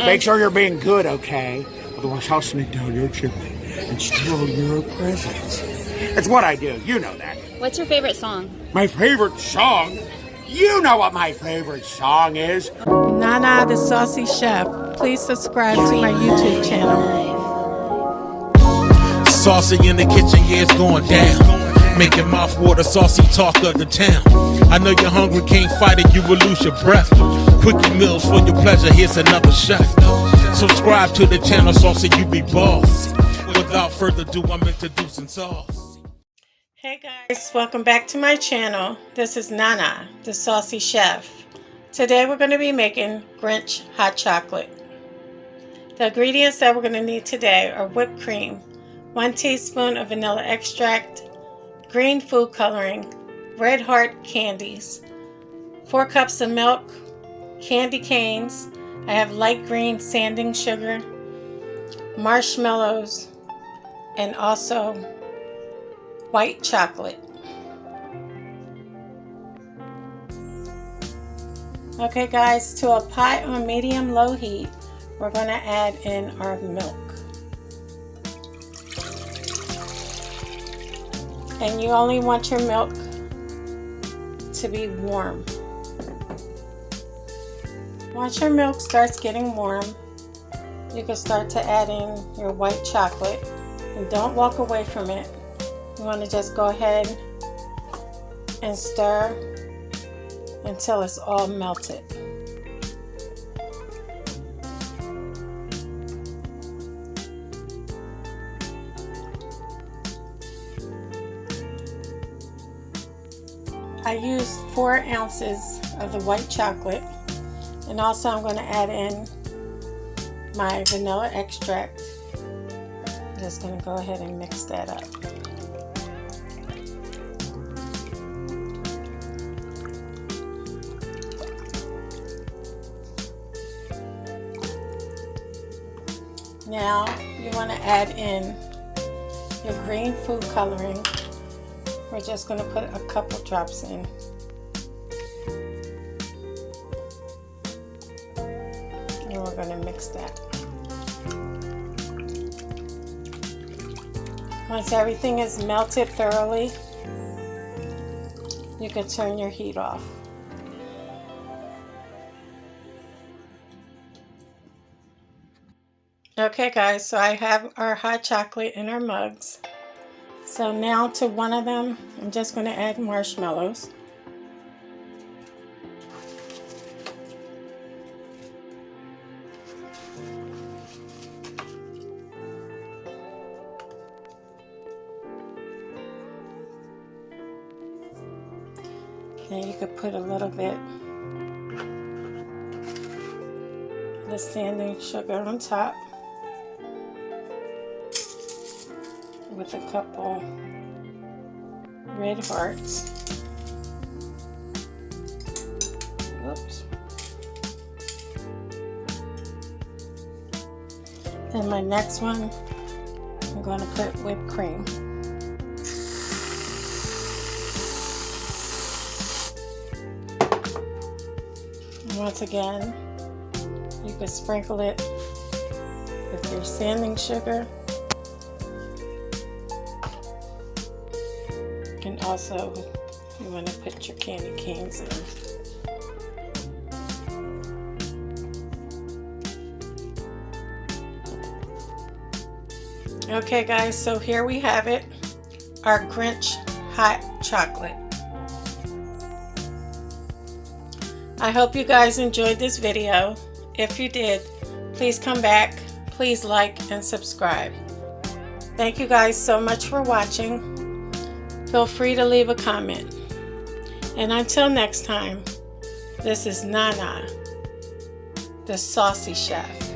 Make sure you're being good, okay? Otherwise, I'll sneak down your chimney and steal your presents. It's what I do. You know that. What's your favorite song? My favorite song? You know what my favorite song is. Nana the Saucy Chef. Please subscribe to my YouTube channel. Saucy in the kitchen, yeah, it's going down. Making mouthwater, saucy talk of the town. I know you're hungry, can't fight it, you will lose your breath. Quickie meals for your pleasure, here's another chef. Subscribe to the channel, Saucy, you be boss. Without further ado, I'm introducing Sauce. Hey guys, welcome back to my channel. This is Nana, the Saucy Chef. Today we're going to be making Grinch hot chocolate. The ingredients that we're going to need today are whipped cream, 1 teaspoon of vanilla extract, green food coloring, red heart candies, 4 cups of milk, candy canes, I have light green sanding sugar, marshmallows, and also white chocolate. Okay guys, to a pot on medium-low heat, we're going to add in our milk. And you only want your milk to be warm. Once your milk starts getting warm, you can start to add in your white chocolate. And don't walk away from it. You want to just go ahead and stir until it's all melted. I used 4 ounces of the white chocolate, and also I'm going to add in my vanilla extract. I'm just going to go ahead and mix that up. Now you want to add in your green food coloring. We're just going to put a couple drops in. And we're going to mix that. Once everything is melted thoroughly, you can turn your heat off. Okay guys, so I have our hot chocolate in our mugs. So now to one of them, I'm just going to add marshmallows. And you could put a little bit of the sanding sugar on top, with a couple red hearts. Oops. Then my next one, I'm going to put whipped cream. And once again, you can sprinkle it with your sanding sugar. And also, you want to put your candy canes in. Okay guys, so here we have it, our Grinch hot chocolate. I hope you guys enjoyed this video. If you did, please come back, please like and subscribe. Thank you guys so much for watching. Feel free to leave a comment. And until next time, this is Nana, the Saucy Chef.